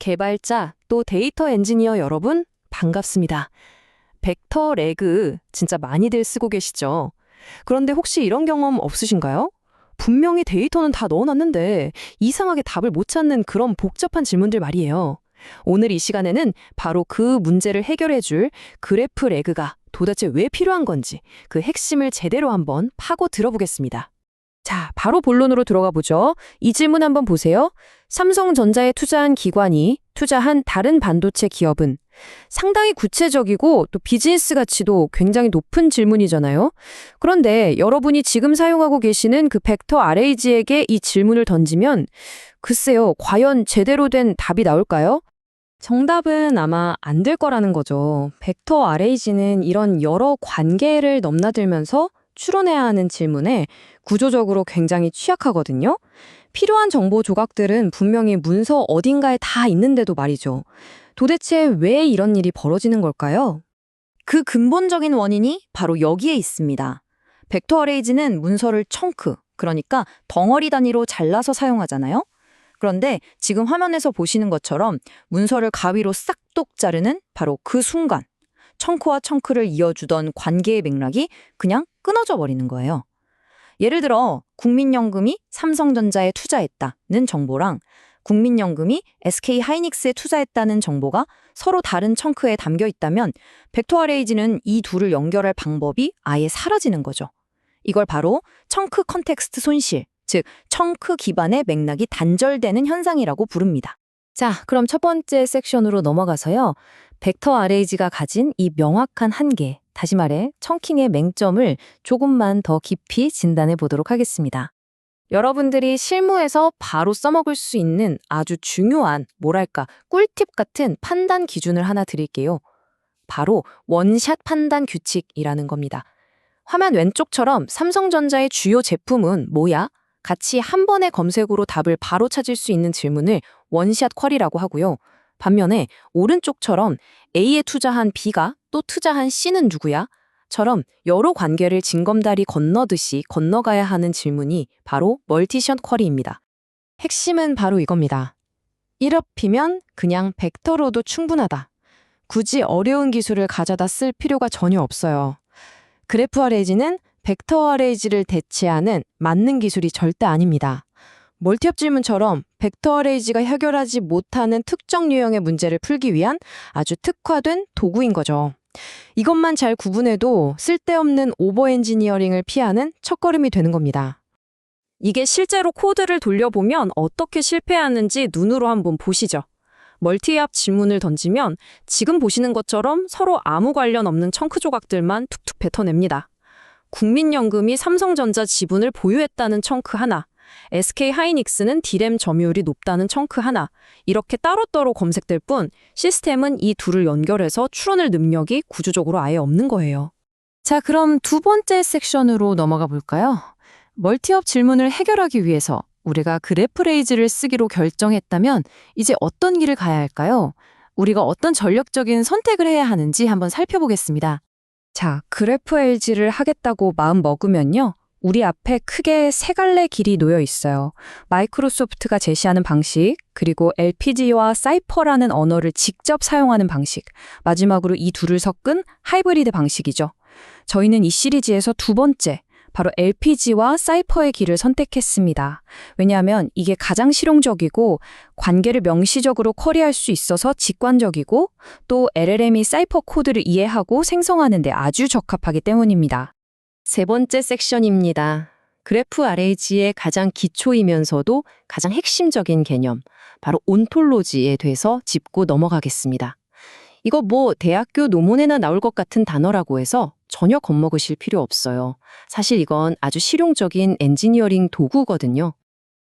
개발자 또 데이터 엔지니어 여러분, 반갑습니다. 벡터 레그 진짜 많이들 쓰고 계시죠? 그런데 혹시 이런 경험 없으신가요? 분명히 데이터는 다 넣어놨는데 이상하게 답을 못 찾는 그런 복잡한 질문들 말이에요. 오늘 이 시간에는 바로 그 문제를 해결해줄 그래프 레그가 도대체 왜 필요한 건지 그 핵심을 제대로 한번 파고 들어보겠습니다. 자, 바로 본론으로 들어가 보죠. 이 질문 한번 보세요. 삼성전자에 투자한 기관이 투자한 다른 반도체 기업은 상당히 구체적이고 또 비즈니스 가치도 굉장히 높은 질문이잖아요. 그런데 여러분이 지금 사용하고 계시는 그 벡터 RAG에게 이 질문을 던지면 글쎄요, 과연 제대로 된 답이 나올까요? 정답은 아마 안 될 거라는 거죠. 벡터 RAG는 이런 여러 관계를 넘나들면서 추론해야 하는 질문에 구조적으로 굉장히 취약하거든요. 필요한 정보 조각들은 분명히 문서 어딘가에 다 있는데도 말이죠. 도대체 왜 이런 일이 벌어지는 걸까요? 그 근본적인 원인이 바로 여기에 있습니다. 벡터 어레이즈는 문서를 청크, 그러니까 덩어리 단위로 잘라서 사용하잖아요. 그런데 지금 화면에서 보시는 것처럼 문서를 가위로 싹둑 자르는 바로 그 순간, 청크와 청크를 이어주던 관계의 맥락이 그냥 끊어져 버리는 거예요. 예를 들어 국민연금이 삼성전자에 투자했다는 정보랑 국민연금이 SK하이닉스에 투자했다는 정보가 서로 다른 청크에 담겨 있다면 벡터 어레이즈는 이 둘을 연결할 방법이 아예 사라지는 거죠. 이걸 바로 청크 컨텍스트 손실, 즉 청크 기반의 맥락이 단절되는 현상이라고 부릅니다. 자, 그럼 첫 번째 섹션으로 넘어가서요. 벡터 RAG가 가진 이 명확한 한계, 다시 말해 청킹의 맹점을 조금만 더 깊이 진단해 보도록 하겠습니다. 여러분들이 실무에서 바로 써먹을 수 있는 아주 중요한, 뭐랄까, 꿀팁 같은 판단 기준을 하나 드릴게요. 바로 원샷 판단 규칙이라는 겁니다. 화면 왼쪽처럼 삼성전자의 주요 제품은 뭐야? 같이 한 번의 검색으로 답을 바로 찾을 수 있는 질문을 원샷 쿼리라고 하고요. 반면에 오른쪽처럼 A에 투자한 B가 또 투자한 C는 누구야? 처럼 여러 관계를 징검다리 건너듯이 건너가야 하는 질문이 바로 멀티샷 쿼리입니다. 핵심은 바로 이겁니다. 1업이면 그냥 벡터로도 충분하다. 굳이 어려운 기술을 가져다 쓸 필요가 전혀 없어요. 그래프 RAG는 벡터 RAG를 대체하는 맞는 기술이 절대 아닙니다. 멀티업 질문처럼 벡터 RAG가 해결하지 못하는 특정 유형의 문제를 풀기 위한 아주 특화된 도구인 거죠. 이것만 잘 구분해도 쓸데없는 오버 엔지니어링을 피하는 첫걸음이 되는 겁니다. 이게 실제로 코드를 돌려보면 어떻게 실패하는지 눈으로 한번 보시죠. 멀티압 질문을 던지면 지금 보시는 것처럼 서로 아무 관련 없는 청크 조각들만 툭툭 뱉어냅니다. 국민연금이 삼성전자 지분을 보유했다는 청크 하나, SK하이닉스는 D램 점유율이 높다는 청크 하나, 이렇게 따로따로 검색될 뿐 시스템은 이 둘을 연결해서 추론할 능력이 구조적으로 아예 없는 거예요. 자, 그럼 두 번째 섹션으로 넘어가 볼까요? 멀티업 질문을 해결하기 위해서 우리가 그래프 레이즈를 쓰기로 결정했다면 이제 어떤 길을 가야 할까요? 우리가 어떤 전략적인 선택을 해야 하는지 한번 살펴보겠습니다. 자, 그래프 LG를 하겠다고 마음 먹으면요. 우리 앞에 크게 세 갈래 길이 놓여 있어요. 마이크로소프트가 제시하는 방식, 그리고 LPG와 사이퍼라는 언어를 직접 사용하는 방식, 마지막으로 이 둘을 섞은 하이브리드 방식이죠. 저희는 이 시리즈에서 두 번째, 바로 LPG와 사이퍼의 길을 선택했습니다. 왜냐하면 이게 가장 실용적이고 관계를 명시적으로 쿼리할 수 있어서 직관적이고 또 LLM이 사이퍼 코드를 이해하고 생성하는 데 아주 적합하기 때문입니다. 세 번째 섹션입니다. 그래프 RAG의 가장 기초이면서도 가장 핵심적인 개념, 바로 온톨로지에 대해서 짚고 넘어가겠습니다. 이거 뭐 대학교 논문에나 나올 것 같은 단어라고 해서 전혀 겁먹으실 필요 없어요. 사실 이건 아주 실용적인 엔지니어링 도구거든요.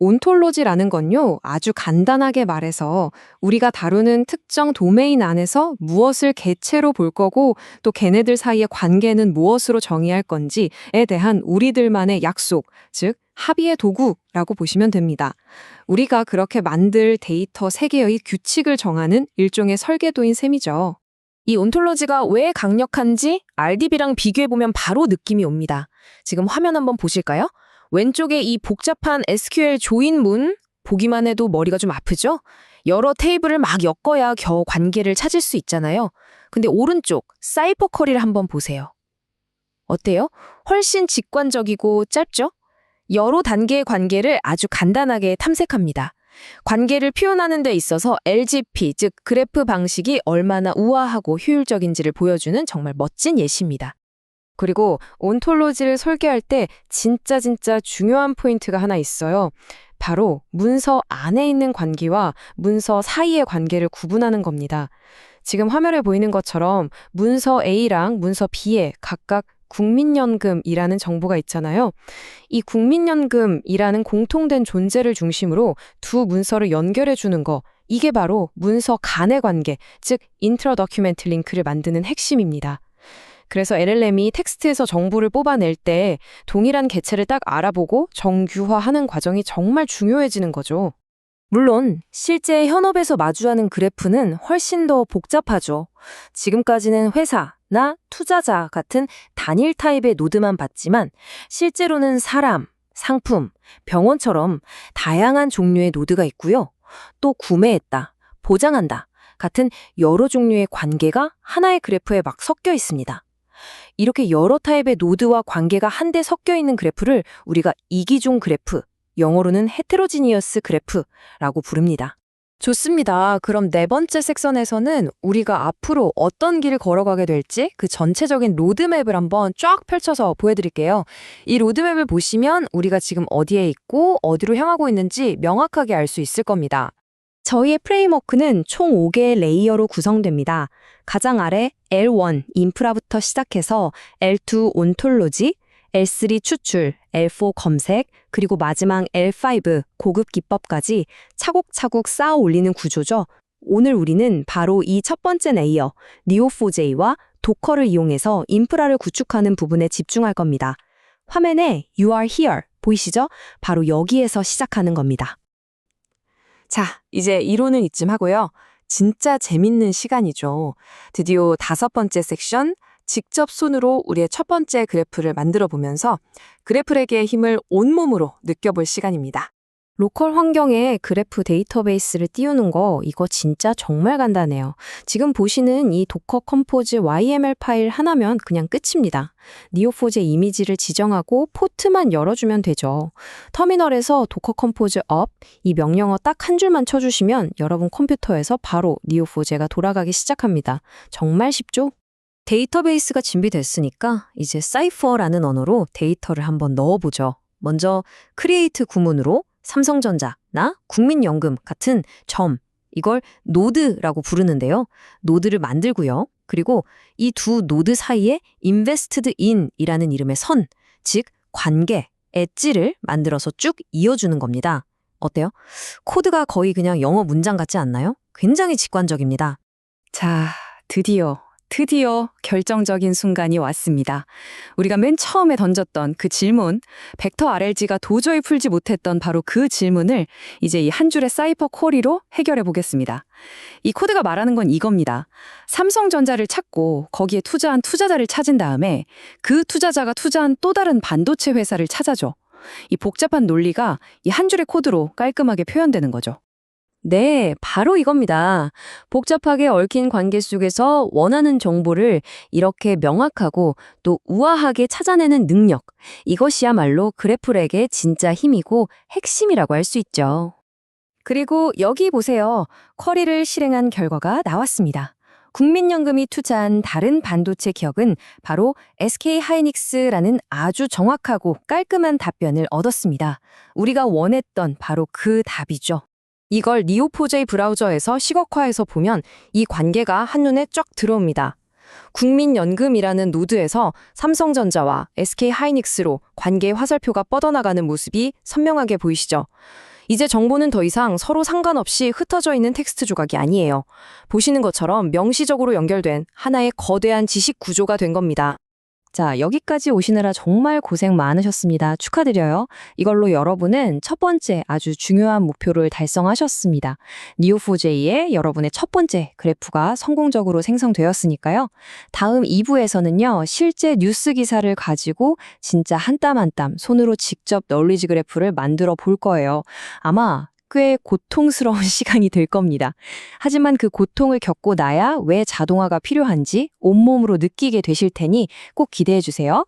온톨로지라는 건요, 아주 간단하게 말해서 우리가 다루는 특정 도메인 안에서 무엇을 개체로 볼 거고 또 걔네들 사이의 관계는 무엇으로 정의할 건지에 대한 우리들만의 약속, 즉 합의의 도구라고 보시면 됩니다. 우리가 그렇게 만들 데이터 세계의 규칙을 정하는 일종의 설계도인 셈이죠. 이 온톨로지가 왜 강력한지 RDB랑 비교해보면 바로 느낌이 옵니다. 지금 화면 한번 보실까요? 왼쪽에 이 복잡한 SQL 조인문, 보기만 해도 머리가 좀 아프죠? 여러 테이블을 막 엮어야 겨우 관계를 찾을 수 있잖아요. 근데 오른쪽 사이퍼 쿼리를 한번 보세요. 어때요? 훨씬 직관적이고 짧죠? 여러 단계의 관계를 아주 간단하게 탐색합니다. 관계를 표현하는 데 있어서 LGP, 즉 그래프 방식이 얼마나 우아하고 효율적인지를 보여주는 정말 멋진 예시입니다. 그리고 온톨로지를 설계할 때 진짜 중요한 포인트가 하나 있어요. 바로 문서 안에 있는 관계와 문서 사이의 관계를 구분하는 겁니다. 지금 화면에 보이는 것처럼 문서 A랑 문서 B에 각각 국민연금이라는 정보가 있잖아요. 이 국민연금이라는 공통된 존재를 중심으로 두 문서를 연결해 주는 거, 이게 바로 문서 간의 관계, 즉 인트러더큐멘트 링크를 만드는 핵심입니다. 그래서 LLM이 텍스트에서 정보를 뽑아낼 때 동일한 개체를 딱 알아보고 정규화하는 과정이 정말 중요해지는 거죠. 물론 실제 현업에서 마주하는 그래프는 훨씬 더 복잡하죠. 지금까지는 회사나 투자자 같은 단일 타입의 노드만 봤지만 실제로는 사람, 상품, 병원처럼 다양한 종류의 노드가 있고요. 또 구매했다, 보장한다 같은 여러 종류의 관계가 하나의 그래프에 막 섞여 있습니다. 이렇게 여러 타입의 노드와 관계가 한데 섞여 있는 그래프를 우리가 이기종 그래프, 영어로는 헤테로지니어스 그래프라고 부릅니다. 좋습니다. 그럼 네 번째 섹션에서는 우리가 앞으로 어떤 길을 걸어가게 될지 그 전체적인 로드맵을 한번 쫙 펼쳐서 보여드릴게요. 이 로드맵을 보시면 우리가 지금 어디에 있고 어디로 향하고 있는지 명확하게 알 수 있을 겁니다. 저희의 프레임워크는 총 5개의 레이어로 구성됩니다. 가장 아래 L1 인프라부터 시작해서 L2 온톨로지, L3 추출, L4 검색, 그리고 마지막 L5 고급 기법까지 차곡차곡 쌓아 올리는 구조죠. 오늘 우리는 바로 이 첫 번째 레이어, Neo4j 와 도커를 이용해서 인프라를 구축하는 부분에 집중할 겁니다. 화면에 You are here 보이시죠? 바로 여기에서 시작하는 겁니다. 자, 이제 이론은 이쯤 하고요. 진짜 재밌는 시간이죠. 드디어 5번째 섹션, 직접 손으로 우리의 첫 번째 그래프를 만들어 보면서 그래프레게의 힘을 온몸으로 느껴볼 시간입니다. 로컬 환경에 그래프 데이터베이스를 띄우는 거 이거 진짜 정말 간단해요. 지금 보시는 이 도커 컴포즈 YML 파일 하나면 그냥 끝입니다. 니오4j 이미지를 지정하고 포트만 열어주면 되죠. 터미널에서 도커 컴포즈 업, 이 명령어 딱 한 줄만 쳐주시면 여러분 컴퓨터에서 바로 니오4j가 돌아가기 시작합니다. 정말 쉽죠? 데이터베이스가 준비됐으니까 이제 사이퍼라는 언어로 데이터를 한번 넣어보죠. 먼저 크리에이트 구문으로 삼성전자나 국민연금 같은 점, 이걸 노드라고 부르는데요. 노드를 만들고요. 그리고 이 두 노드 사이에 invested in이라는 이름의 선, 즉 관계, 엣지를 만들어서 쭉 이어주는 겁니다. 어때요? 코드가 거의 그냥 영어 문장 같지 않나요? 굉장히 직관적입니다. 자, 드디어 결정적인 순간이 왔습니다. 우리가 맨 처음에 던졌던 그 질문, 벡터 RLG가 도저히 풀지 못했던 바로 그 질문을 이제 이 한 줄의 사이퍼 쿼리로 해결해 보겠습니다. 이 코드가 말하는 건 이겁니다. 삼성전자를 찾고 거기에 투자한 투자자를 찾은 다음에 그 투자자가 투자한 또 다른 반도체 회사를 찾아줘. 이 복잡한 논리가 이 한 줄의 코드로 깔끔하게 표현되는 거죠. 네, 바로 이겁니다. 복잡하게 얽힌 관계 속에서 원하는 정보를 이렇게 명확하고 또 우아하게 찾아내는 능력. 이것이야말로 그래프렉의 진짜 힘이고 핵심이라고 할 수 있죠. 그리고 여기 보세요. 쿼리를 실행한 결과가 나왔습니다. 국민연금이 투자한 다른 반도체 기업은 바로 SK하이닉스라는 아주 정확하고 깔끔한 답변을 얻었습니다. 우리가 원했던 바로 그 답이죠. 이걸 니오4j 브라우저에서 시각화해서 보면 이 관계가 한눈에 쫙 들어옵니다. 국민연금이라는 노드에서 삼성전자와 SK하이닉스로 관계의 화살표가 뻗어나가는 모습이 선명하게 보이시죠? 이제 정보는 더 이상 서로 상관없이 흩어져 있는 텍스트 조각이 아니에요. 보시는 것처럼 명시적으로 연결된 하나의 거대한 지식 구조가 된 겁니다. 자, 여기까지 오시느라 정말 고생 많으셨습니다. 축하드려요. 이걸로 여러분은 첫 번째 아주 중요한 목표를 달성하셨습니다. 니오4j의 여러분의 첫 번째 그래프가 성공적으로 생성되었으니까요. 다음 2부에서는요. 실제 뉴스 기사를 가지고 진짜 한 땀 한 땀 손으로 직접 널리지 그래프를 만들어 볼 거예요. 아마 꽤 고통스러운 시간이 될 겁니다. 하지만 그 고통을 겪고 나야 왜 자동화가 필요한지 온몸으로 느끼게 되실 테니 꼭 기대해 주세요.